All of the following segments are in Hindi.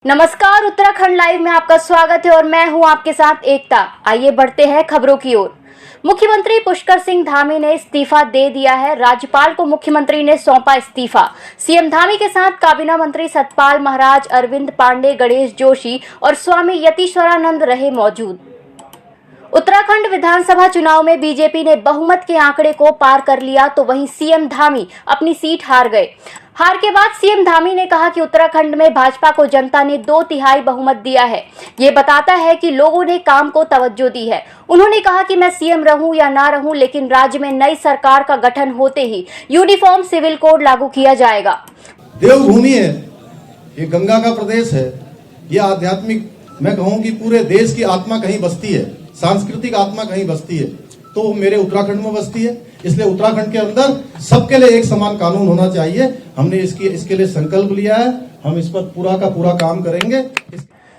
नमस्कार, उत्तराखंड लाइव में आपका स्वागत है और मैं हूं आपके साथ एकता। आइए बढ़ते हैं खबरों की ओर। मुख्यमंत्री पुष्कर सिंह धामी ने इस्तीफा दे दिया है। राज्यपाल को मुख्यमंत्री ने सौंपा इस्तीफा। सीएम धामी के साथ काबीना मंत्री सतपाल महाराज, अरविंद पांडे, गणेश जोशी और स्वामी यतीश्वरानंद रहे मौजूद। उत्तराखंड विधानसभा चुनाव में बीजेपी ने बहुमत के आंकड़े को पार कर लिया, तो वहीं सीएम धामी अपनी सीट हार गए। हार के बाद सीएम धामी ने कहा कि उत्तराखंड में भाजपा को जनता ने 2/3 बहुमत दिया है। ये बताता है कि लोगों ने काम को तवज्जो दी है। उन्होंने कहा कि मैं सीएम रहूं या ना रहूं, लेकिन राज्य में नई सरकार का गठन होते ही यूनिफॉर्म सिविल कोड लागू किया जाएगा। देवभूमि है, ये गंगा का प्रदेश है, ये आध्यात्मिक, मैं कहूँ कि पूरे देश की आत्मा कहीं बसती है, सांस्कृतिक आत्मा कहीं बसती है, तो मेरे उत्तराखंड में बसती है। इसलिए उत्तराखंड के अंदर सबके लिए एक समान कानून होना चाहिए। हमने इसके लिए संकल्प लिया है, हम इस पर पूरा का पूरा काम करेंगे।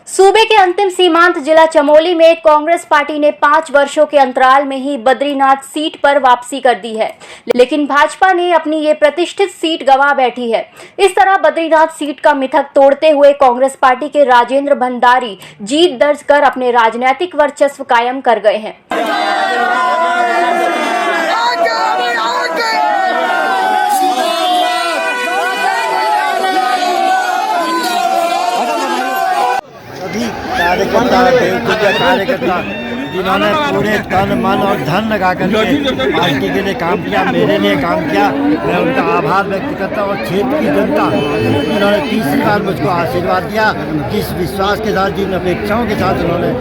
सूबे के अंतिम सीमांत जिला चमोली में कांग्रेस पार्टी ने 5 वर्षों के अंतराल में ही बद्रीनाथ सीट पर वापसी कर दी है, लेकिन भाजपा ने अपनी ये प्रतिष्ठित सीट गंवा बैठी है। इस तरह बद्रीनाथ सीट का मिथक तोड़ते हुए कांग्रेस पार्टी के राजेंद्र भंडारी जीत दर्ज कर अपने राजनीतिक वर्चस्व कायम कर गए हैं। कार्यकर्ता जिन्होंने पूरे तन मन और धन लगा करके पार्टी के लिए काम किया, मेरे लिए काम किया, मैं उनका आभार व्यक्त करता हूँ। और क्षेत्र की जनता जिन्होंने तीसरी बार मुझको आशीर्वाद दिया, जिस विश्वास के साथ, जिन अपेक्षाओं के साथ उन्होंने।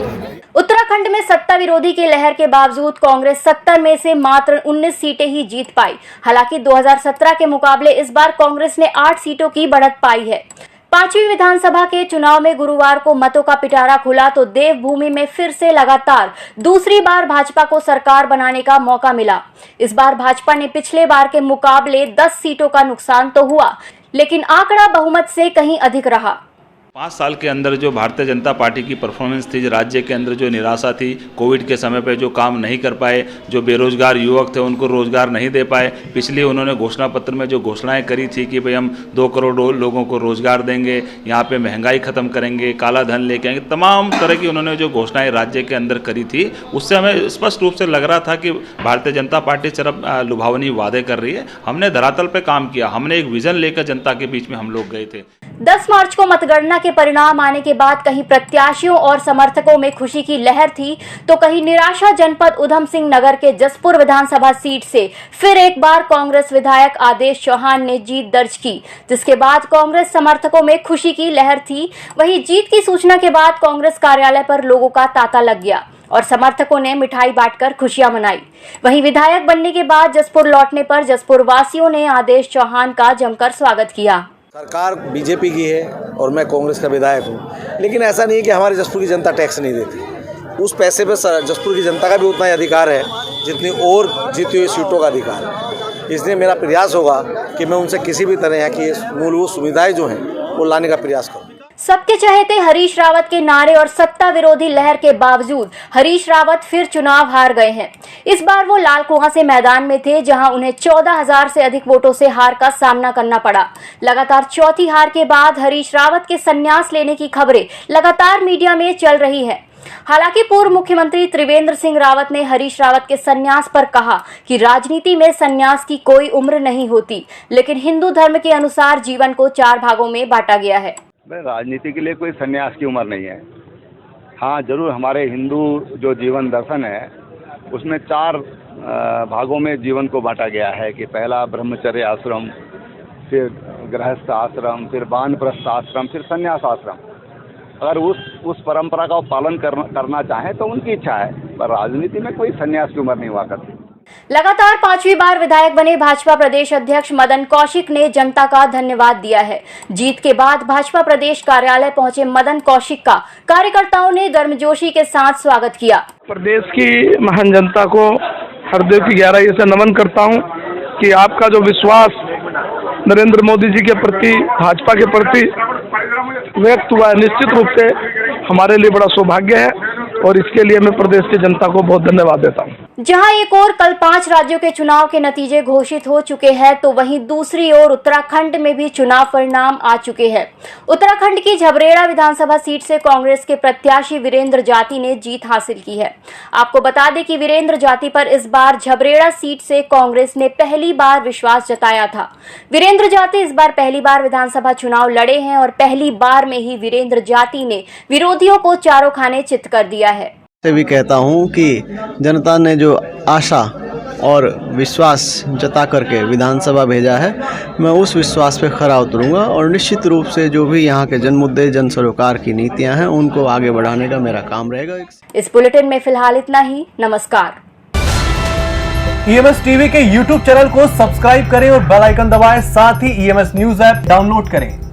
उत्तराखंड में सत्ता विरोधी की लहर के बावजूद कांग्रेस 70 में से मात्र 19 सीटें ही जीत पाई। हालांकि 2017 के मुकाबले इस बार कांग्रेस ने 8 सीटों की बढ़त पाई है। 5वीं विधानसभा के चुनाव में गुरुवार को मतों का पिटारा खुला, तो देवभूमि में फिर से लगातार दूसरी बार भाजपा को सरकार बनाने का मौका मिला। इस बार भाजपा ने पिछले बार के मुकाबले 10 सीटों का नुकसान तो हुआ, लेकिन आंकड़ा बहुमत से कहीं अधिक रहा। 5 साल के अंदर जो भारतीय जनता पार्टी की परफॉर्मेंस थी, राज्य के अंदर जो निराशा थी, कोविड के समय पे जो काम नहीं कर पाए, जो बेरोजगार युवक थे उनको रोजगार नहीं दे पाए। पिछले उन्होंने घोषणा पत्र में जो घोषणाएं करी थी कि भाई हम 2 करोड़ लोगों को रोजगार देंगे, यहाँ पे महंगाई खत्म करेंगे, काला धन लेके आएंगे, तमाम तरह की उन्होंने जो घोषणाएं राज्य के अंदर करी थी, उससे हमें स्पष्ट रूप से लग रहा था कि भारतीय जनता पार्टी सिर्फ लुभावनी वादे कर रही है। हमने धरातल पर काम किया, हमने एक विजन लेकर जनता के बीच में हम लोग गए थे। 10 मार्च को मतगणना के परिणाम आने के बाद कहीं प्रत्याशियों और समर्थकों में खुशी की लहर थी, तो कहीं निराशा। जनपद उधम सिंह नगर के जसपुर विधानसभा सीट से फिर एक बार कांग्रेस विधायक आदेश चौहान ने जीत दर्ज की, जिसके बाद कांग्रेस समर्थकों में खुशी की लहर थी। वहीं जीत की सूचना के बाद कांग्रेस कार्यालय पर लोगों का तांता लग गया और समर्थकों ने मिठाई बांटकर खुशियां मनाई। वहीं विधायक बनने के बाद जसपुर लौटने पर जसपुर वासियों ने आदेश चौहान का जमकर स्वागत किया। सरकार बीजेपी की है और मैं कांग्रेस का विधायक हूँ, लेकिन ऐसा नहीं है कि हमारे जसपुर की जनता टैक्स नहीं देती। उस पैसे पे जसपुर की जनता का भी उतना ही अधिकार है जितनी और जीती हुई सीटों का अधिकार है। इसलिए मेरा प्रयास होगा कि मैं उनसे किसी भी तरह की मूलभूत सुविधाएं जो हैं वो लाने का प्रयास करूँ। सबके चहेते हरीश रावत के नारे और सत्ता विरोधी लहर के बावजूद हरीश रावत फिर चुनाव हार गए हैं। इस बार वो लाल कुआं से मैदान में थे, जहां उन्हें 14,000 से अधिक वोटों से हार का सामना करना पड़ा। लगातार चौथी हार के बाद हरीश रावत के संन्यास लेने की खबरें लगातार मीडिया में चल रही है। हालांकि पूर्व मुख्यमंत्री त्रिवेंद्र सिंह रावत ने हरीश रावत के संन्यास पर कहा कि राजनीति में संन्यास की कोई उम्र नहीं होती, लेकिन हिंदू धर्म के अनुसार जीवन को 4 भागों में बांटा गया है। राजनीति के लिए कोई संन्यास की उम्र नहीं है। हाँ, जरूर हमारे हिंदू जो जीवन दर्शन है उसमें 4 भागों में जीवन को बांटा गया है कि पहला ब्रह्मचर्य आश्रम, फिर गृहस्थ आश्रम, फिर वानप्रस्थ आश्रम, फिर संन्यास आश्रम। अगर उस परंपरा का पालन करना चाहें तो उनकी इच्छा है, पर राजनीति में कोई संन्यास की उम्र नहीं हुआ करती। लगातार 5वीं बार विधायक बने भाजपा प्रदेश अध्यक्ष मदन कौशिक ने जनता का धन्यवाद दिया है। जीत के बाद भाजपा प्रदेश कार्यालय पहुंचे मदन कौशिक का कार्यकर्ताओं ने गर्मजोशी के साथ स्वागत किया। प्रदेश की महान जनता को हृदय की गहराई से नमन करता हूं कि आपका जो विश्वास नरेंद्र मोदी जी के प्रति, भाजपा के प्रति व्यक्त हुआ है, निश्चित रूप से हमारे लिए बड़ा सौभाग्य है और इसके लिए मैं प्रदेश की जनता को बहुत धन्यवाद देता हूँ। जहां एक ओर कल 5 राज्यों के चुनाव के नतीजे घोषित हो चुके हैं, तो वहीं दूसरी ओर उत्तराखंड में भी चुनाव परिणाम आ चुके हैं। उत्तराखंड की झबरेड़ा विधानसभा सीट से कांग्रेस के प्रत्याशी वीरेंद्र जाती ने जीत हासिल की है। आपको बता दें कि वीरेंद्र जाती पर इस बार झबरेड़ा सीट से कांग्रेस ने पहली बार विश्वास जताया था। वीरेंद्र जाती इस बार पहली बार विधानसभा चुनाव लड़े हैं और पहली बार में ही वीरेंद्र जाती ने विरोधियों को चारों खाने चित कर दिया है। से भी कहता हूं कि जनता ने जो आशा और विश्वास जता करके विधानसभा भेजा है, मैं उस विश्वास पे खरा उतरूंगा और निश्चित रूप से जो भी यहाँ के जन मुद्दे, जन सरोकार की नीतियां हैं, उनको आगे बढ़ाने का मेरा काम रहेगा। इस बुलेटिन में फिलहाल इतना ही। नमस्कार। EMS टीवी के YouTube चैनल को सब्सक्राइब करें और बेल आइकन दबाएं। साथ ही EMS न्यूज ऐप डाउनलोड करें।